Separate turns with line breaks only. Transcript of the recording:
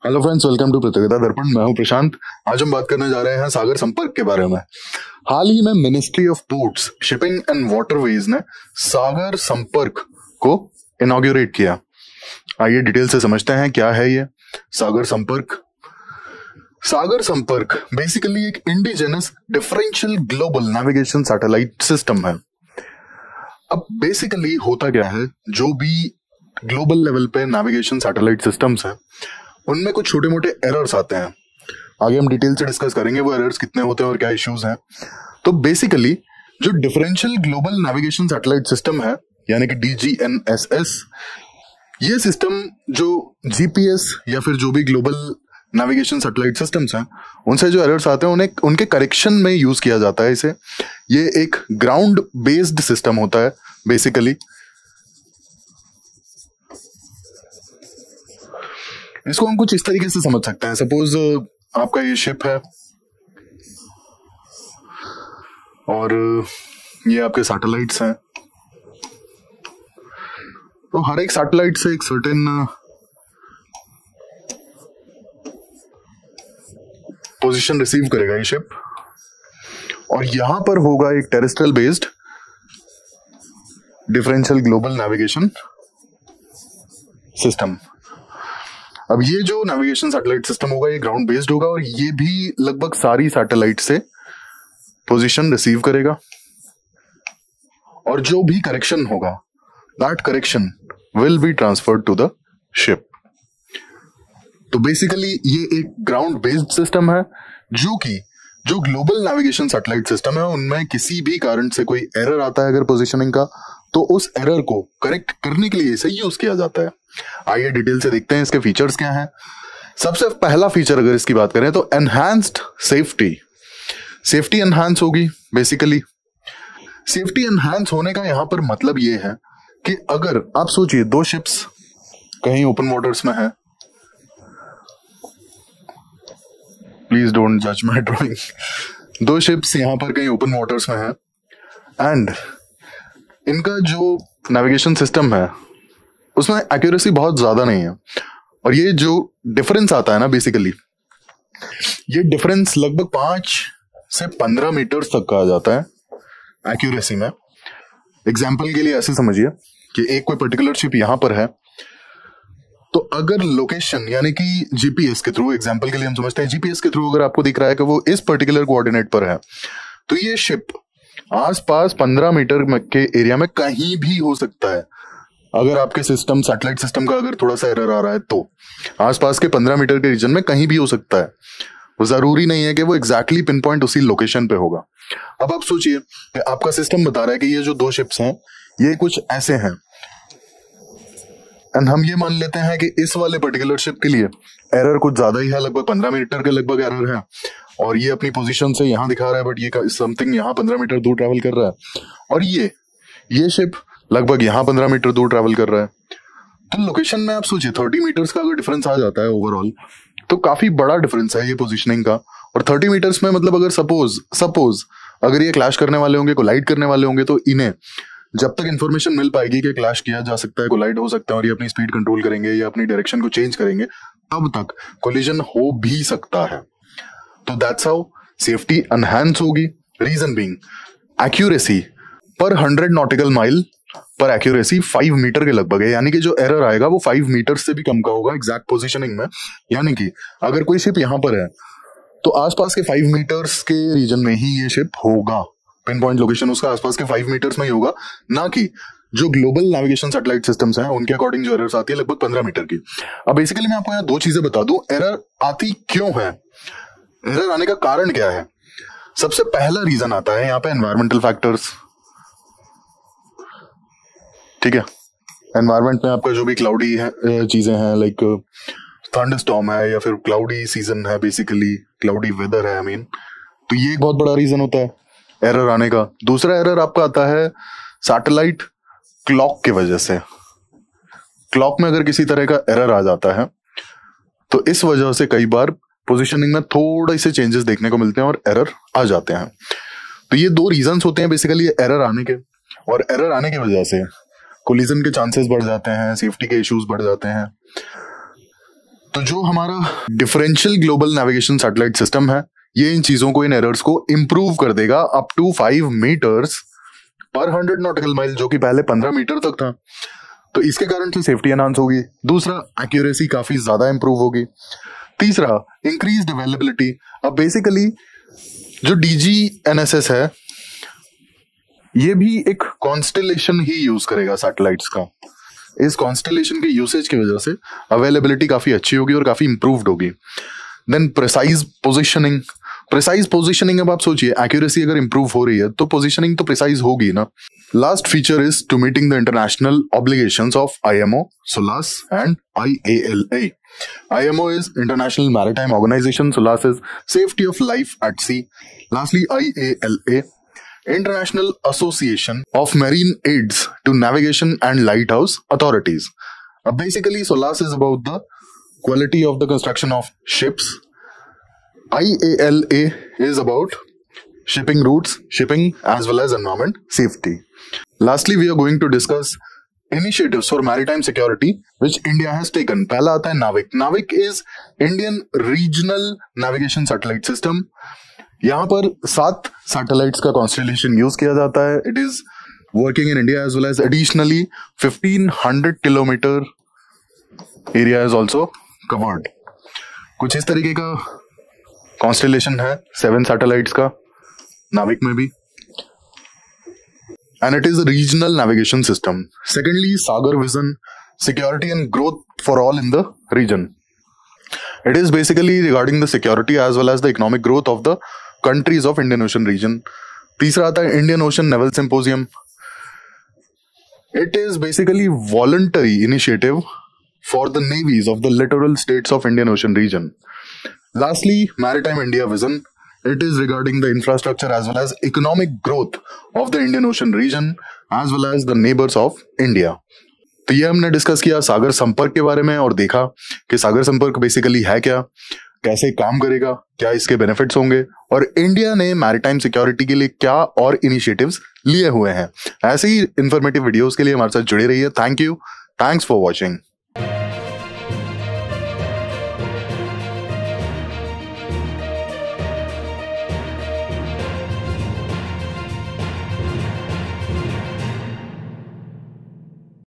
Hello friends, welcome to प्रतियोगिता दर्पण। मैं हूं प्रशांत। आज हम बात करने जा रहे हैं सागर संपर्क के बारे में। हाल ही में ministry of ports, shipping and waterways ने सागर संपर्क को इनॉग्रेट किया। आइए डिटेल से समझते हैं क्या है ये सागर संपर्क। सागर संपर्क बेसिकली एक indigenous differential global navigation satellite system है। अब बेसिकली होता क्या है, जो भी ग्लोबल लेवल पे नेविगेशन सैटेलाइट सिस्टम्स हैं उनमें कुछ छोटे मोटे एरर्स आते हैं। आगे हम डिटेल से डिस्कस करेंगे वो एरर्स कितने होते हैं और क्या इश्यूज हैं। तो बेसिकली जो differential global navigation satellite system है यानी कि DGNSS, ये सिस्टम जो जीपीएस या फिर जो भी ग्लोबल नेविगेशन सैटेलाइट सिस्टम्स हैं उनसे जो एरर्स आते हैं उन्हें उनके करेक्शन में यूज किया जाता है। इसे ये एक ग्राउंड बेस्ड सिस्टम होता है बेसिकली। इसको हम कुछ इस तरीके से समझ सकते हैं। सपोज आपका ये शिप है और ये आपके सैटेलाइट्स हैं, तो हर एक सैटेलाइट से एक सर्टेन पोजीशन रिसीव करेगा ये शिप, और यहां पर होगा एक terrestrial based differential global navigation system. अब ये जो नेविगेशन सैटेलाइट सिस्टम होगा ये ग्राउंड बेस्ड होगा और ये भी लगभग सारी सैटेलाइट से पोजीशन रिसीव करेगा, और जो भी करेक्शन होगा that correction will be transferred to the ship. तो बेसिकली ये एक ग्राउंड बेस्ड सिस्टम है जो ग्लोबल नेविगेशन सैटेलाइट सिस्टम है उनमें किसी भी कारण से कोई एरर आता है अगर पोजीशनिंग का, तो उस एरर को करेक्ट करने के लिए इसे यूज किया जाता है। आइए डिटेल से देखते हैं इसके फीचर्स क्या हैं। सबसे पहला फीचर अगर इसकी बात करें तो एनहांस्ड सेफ्टी एनहांस होगी। बेसिकली सेफ्टी एनहांस होने का यहां पर मतलब ये है कि अगर आप सोचिए दो शिप्स कहीं ओपन वाटर्स में है, प्लीज डोंट जज माय ड्राइंग, दो शिप्स यहां पर कहीं ओपन वाटर्स में है एंड इनका जो नेविगेशन सिस्टम है उसमें एक्यूरेसी बहुत ज्यादा नहीं है, और ये जो डिफरेंस आता है ना बेसिकली ये डिफरेंस लगभग 5 से 15 मीटर तक का आ जाता है एक्यूरेसी में। एग्जाम्पल के लिए ऐसे समझिए कि एक कोई पर्टिकुलर शिप यहां पर है, तो अगर लोकेशन यानी कि जीपीएस के थ्रू, एग्जाम्पल के लिए हम समझते हैं जीपीएस के थ्रू अगर आपको दिख रहा है कि वो इस पर्टिकुलर कोऑर्डिनेट पर है, तो ये शिप आसपास 15 मीटर के एरिया में कहीं भी हो सकता है। अगर आपके सिस्टम सैटेलाइट सिस्टम का अगर थोड़ा सा एरर आ रहा है तो आसपास के 15 मीटर के रीजन में कहीं भी हो सकता है। वो जरूरी नहीं है कि वो एग्जैक्टली पिन पॉइंट उसी लोकेशन पे होगा। अब आप सोचिए कि आपका सिस्टम बता रहा है कि ये जो दो शिप्स हैं ये कुछ ऐसे हैं, एंड हम ये मान लेते हैं कि इस वाले पर्टिकुलर शिप के लिए एरर कुछ ज्यादा ही है, लगभग 15 मीटर के लगभग एरर है, और ये अपनी पोजीशन से यहां दिखा रहा है बट ये समथिंग यहां 15 मीटर दूर ट्रैवल कर रहा है, और ये शिप लगभग यहां 15 मीटर दूर ट्रैवल कर रहा है। तो लोकेशन में आप सोचिए 30 मीटर्स का अगर डिफरेंस आ जाता है ओवरऑल, तो काफी बड़ा डिफरेंस है ये पोजीशनिंग का। और 30 मीटर्स में मतलब अगर सपोज अगर ये क्लैश करने वाले होंगे, कोलाइड करने वाले होंगे, तो इन्हें जब तक इन्फॉर्मेशन मिल पाएगी कि क्लैश किया जा सकता है, कोलाइड हो सकता है और ये अपनी स्पीड कंट्रोल करेंगे या अपनी डायरेक्शन को चेंज करेंगे, तब तक कोलिजन हो भी सकता है। तो दैट्स हाउ सेफ्टी एनहांस होगी। रीजन बीइंग एक्यूरेसी पर 100 नॉटिकल माइल पर एक्यूरेसी 5 मीटर के लगभग है, यानी कि जो एरर आएगा वो 5 मीटर से भी कम का होगा एग्जैक्ट पोजीशनिंग में। यानी कि अगर कोई शिप यहां पर है तो आसपास के 5 मीटर्स के रीजन में ही ये शिप होगा, पिन पॉइंट लोकेशन उसका आसपास के 5 मीटर्स में ही होगा, ना कि जो ग्लोबल नेविगेशन सैटेलाइट सिस्टम्स हैं उनके अकॉर्डिंग जो एरर्स आती है लगभग 15 मीटर की। अब बेसिकली मैं आपको यहाँ दो चीजें बता दूं, एरर आती क्यों है, एरर आने का कारण क्या है। सबसे पहला रीजन आता है यहाँ पे एनवायरमेंटल फैक्टर्स। ठीक है, एनवायरमेंट में आपका जो भी क्लाउडी है चीजें हैं, लाइक थंडरस्टॉर्म है या फिर क्लाउडी सीजन है, बेसिकली क्लाउडी वेदर है, आई मीन, तो ये एक बहुत बड़ा रीजन होता है एरर आने का। दूसरा एरर आपका आता है सैटेलाइट क्लॉक की वजह से। क्लॉक में अगर किसी तरह का एरर आ जाता है तो इस वजह से कई बार पोजीशनिंग में थोड़े से चेंजेस देखने को मिलते हैं और एरर आ जाते हैं। तो ये दो रीजंस होते हैं बेसिकली एरर आने के, और एरर आने की वजह से कोलिजन के चांसेस बढ़ जाते हैं, सेफ्टी के इश्यूज बढ़ जाते हैं। तो जो हमारा differential global navigation satellite system है, ये इन चीजों को, इन एरर्स को इंप्रूव कर देगा अप टू 5 मीटर्स पर 100 नॉटिकल माइल, जो कि पहले 15 मीटर तक था। तो इसके कारण से सेफ्टी एनहांस होगी। दूसरा, एक्यूरेसी काफी ज्यादा इंप्रूव होगी। तीसरा, इंक्रीज्ड अवेलेबिलिटी। अब बेसिकली जो DGNSS है, ये भी एक कॉन्स्टेलेशन ही यूज करेगा सैटेलाइट्स का। इस कॉन्स्टेलेशन के यूसेज की वजह से अवेलेबिलिटी काफी अच्छी होगी और काफी इंप्रूव्ड होगी। Then precise positioning. Precise positioning, अब आप सोचिए, एक्यूरेसी अगर इंप्रूव हो रही है तो पोजिशनिंग तो प्रिसाइज होगी ना। Last feature is to meeting the international obligations of IMO, SOLAS and IALA. IMO is International Maritime Organization, SOLAS is Safety of Life at Sea. Lastly, IALA, International Association of Marine Aids to Navigation and Lighthouse Authorities. Basically, SOLAS is about the quality of the construction of ships. IALA is about shipping routes, shipping as well as environment safety. Lastly, we are going to discuss initiatives for maritime security which India has taken. पहला आता है NAVIC. NAVIC is Indian Regional Navigation Satellite System. यहाँ पर 7 satellites का constellation use किया जाता है. It is working in India as well as additionally 1500 kilometre area is also covered. कुछ इस तरीके का कॉन्स्टेलेशन है 7 सैटेलाइट्स का नाविक में भी, and it is a regional navigation system. Secondly, Sagar Vision, security and growth for all in the region. It is basically regarding the security as well as the economic growth of the countries of Indian Ocean region. तीसरा आता है Indian Ocean Naval Symposium. It is basically voluntary initiative for the navies of the littoral states of Indian Ocean region. Lastly, Maritime India Vision. It is regarding the infrastructure as well as economic growth of the Indian Ocean region as well as the neighbors of India. तो ये हमने discuss किया सागर संपर्क के बारे में और देखा कि सागर संपर्क बेसिकली है क्या, कैसे काम करेगा, क्या इसके बेनिफिट्स होंगे और इंडिया ने मैरीटाइम सिक्योरिटी के लिए क्या और इनिशिएटिव्स लिए हुए हैं। ऐसे ही इंफॉर्मेटिव वीडियोस के लिए हमारे साथ जुड़े रहिए। Thank you, thanks for watching.